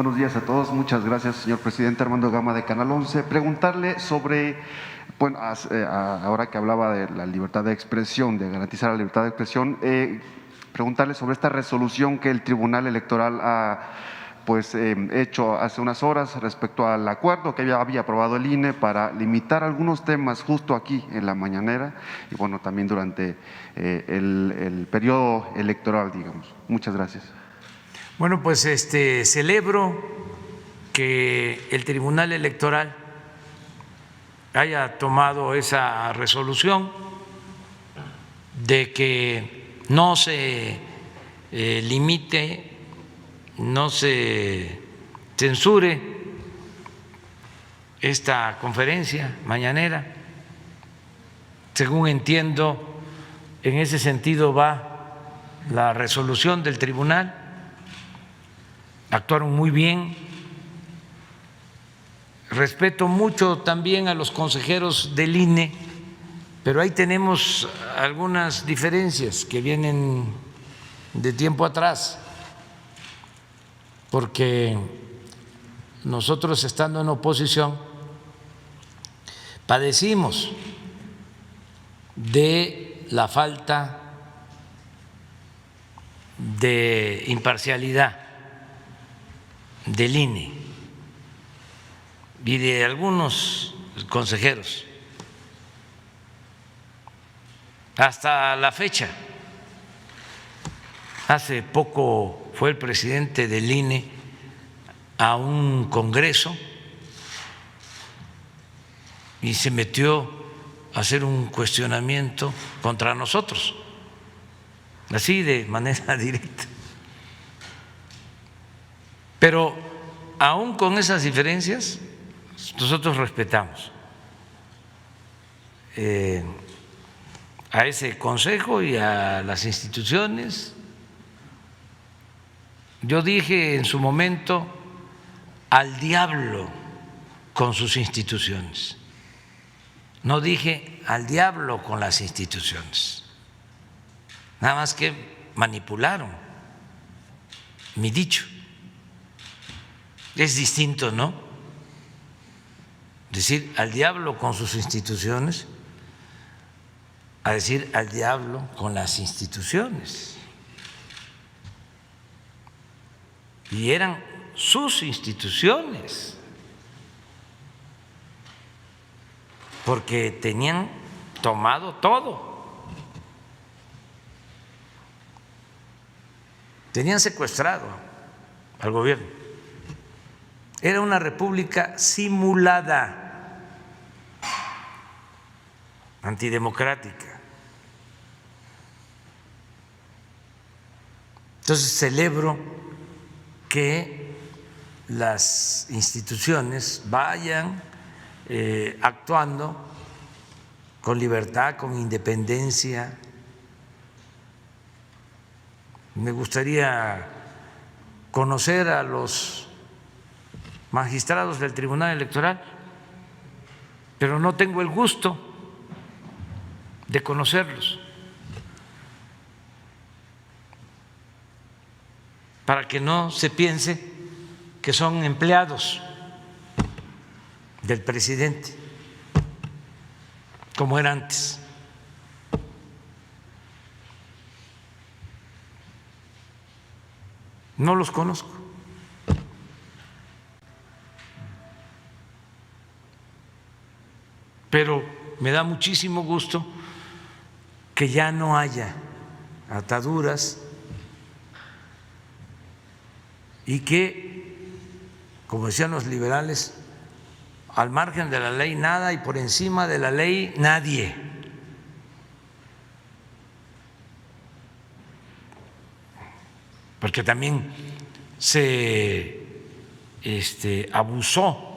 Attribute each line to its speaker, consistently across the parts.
Speaker 1: Buenos días a todos. Muchas gracias, señor presidente. Armando Gama, de Canal 11. Preguntarle sobre, bueno, ahora que hablaba de la libertad de expresión, de garantizar la libertad de expresión, preguntarle sobre esta resolución que el Tribunal Electoral ha hecho hace unas horas respecto al acuerdo que había aprobado el INE para limitar algunos temas justo aquí en la mañanera y bueno, también durante el periodo electoral, digamos. Muchas gracias.
Speaker 2: Bueno, pues celebro que el Tribunal Electoral haya tomado esa resolución de que no se limite, no se censure esta conferencia mañanera. Según entiendo, en ese sentido va la resolución del tribunal. Actuaron muy bien. Respeto mucho también a los consejeros del INE, pero ahí tenemos algunas diferencias que vienen de tiempo atrás, porque nosotros, estando en oposición, padecimos de la falta de imparcialidad del INE y de algunos consejeros. Hasta la fecha, hace poco fue el presidente del INE a un congreso y se metió a hacer un cuestionamiento contra nosotros, así de manera directa. Pero aún con esas diferencias, nosotros respetamos a ese consejo y a las instituciones. Yo dije en su momento, al diablo con sus instituciones. No dije al diablo con las instituciones. Nada más que manipularon mi dicho. Es distinto, ¿no? Decir al diablo con sus instituciones a decir al diablo con las instituciones. Y eran sus instituciones, porque tenían tomado todo, tenían secuestrado al gobierno. Era una república simulada, antidemocrática. Entonces celebro que las instituciones vayan actuando con libertad, con independencia. Me gustaría conocer a los magistrados del Tribunal Electoral, pero no tengo el gusto de conocerlos, para que no se piense que son empleados del presidente, como era antes. No los conozco. Pero me da muchísimo gusto que ya no haya ataduras y que, como decían los liberales, al margen de la ley nada y por encima de la ley nadie. Porque también se abusó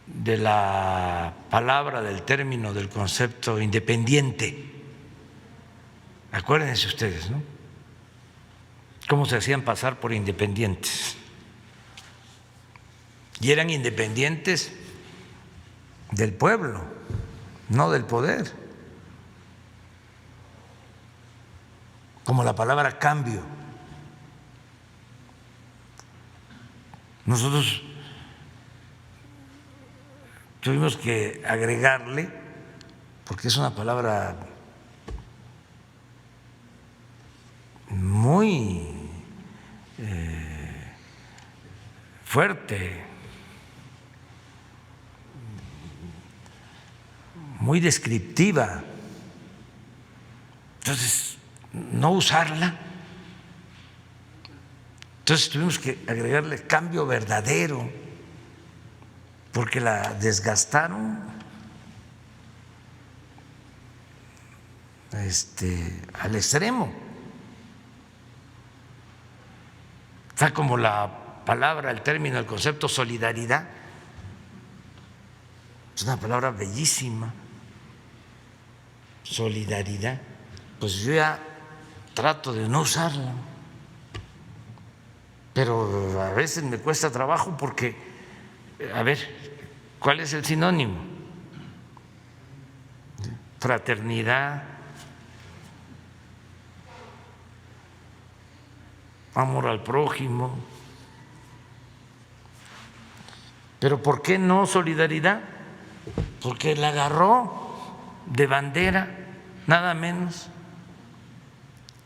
Speaker 2: de la palabra, del término, del concepto independiente. Acuérdense ustedes, ¿no? Cómo se hacían pasar por independientes. Y eran independientes del pueblo, no del poder. Como la palabra cambio. nosotros tuvimos que agregarle, porque es una palabra muy fuerte, muy descriptiva. Entonces, no usarla. Entonces tuvimos que agregarle cambio verdadero, porque la desgastaron al extremo. Está como la palabra, el término, el concepto solidaridad. Es una palabra bellísima. Solidaridad. Pues yo ya trato de no usarla. Pero a veces me cuesta trabajo porque, a ver, ¿cuál es el sinónimo? Fraternidad, amor al prójimo. Pero ¿por qué no solidaridad? Porque la agarró de bandera nada menos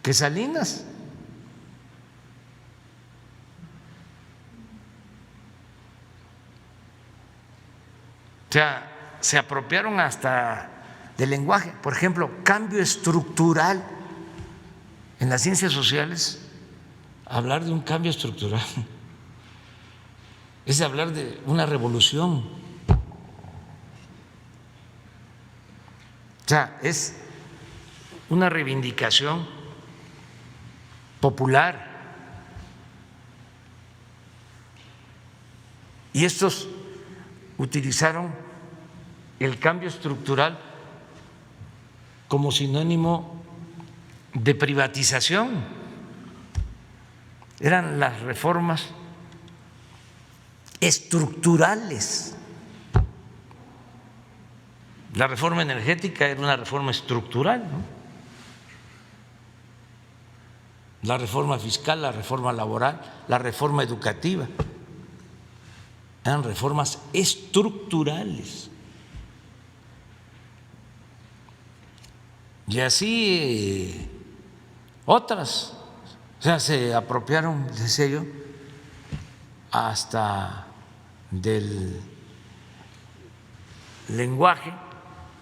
Speaker 2: que Salinas. O sea, se apropiaron hasta del lenguaje. Por ejemplo, cambio estructural. En las ciencias sociales, hablar de un cambio estructural es hablar de una revolución. O sea, es una reivindicación popular. Y estos utilizaron el cambio estructural como sinónimo de privatización. Eran las reformas estructurales. La reforma energética era una reforma estructural, ¿no? La reforma fiscal, la reforma laboral, la reforma educativa. Eran reformas estructurales. Y así otras. O sea, se apropiaron, decía yo, hasta del lenguaje.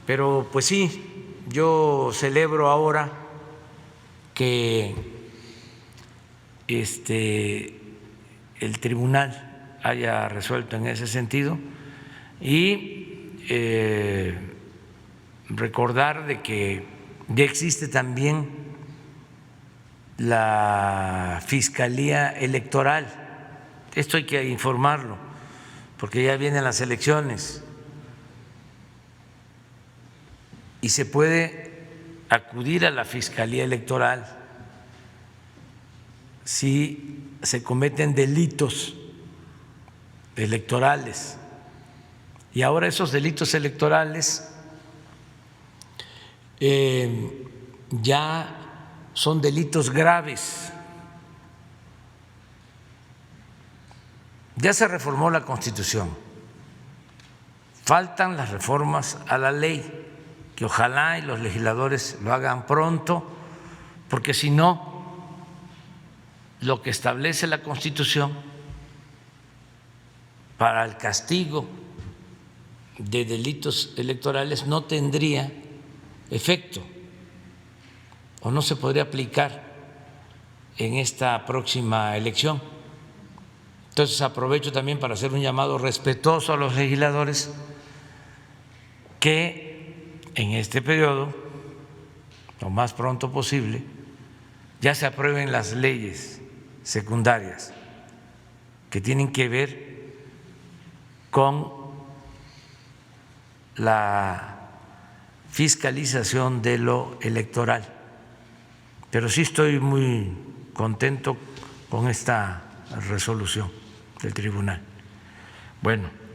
Speaker 2: Pero pues sí, yo celebro ahora que el tribunal haya resuelto en ese sentido y recordar de que ya existe también la Fiscalía Electoral. Esto hay que informarlo porque ya vienen las elecciones y se puede acudir a la Fiscalía Electoral si se cometen delitos electorales. Y ahora esos delitos electorales ya son delitos graves. Ya se reformó la Constitución, faltan las reformas a la ley, que ojalá y los legisladores lo hagan pronto, porque si no, lo que establece la Constitución para el castigo de delitos electorales no tendría efecto o no se podría aplicar en esta próxima elección. Entonces aprovecho también para hacer un llamado respetuoso a los legisladores que en este periodo, lo más pronto posible, ya se aprueben las leyes secundarias que tienen que ver con la fiscalización de lo electoral. Pero sí estoy muy contento con esta resolución del tribunal. Bueno.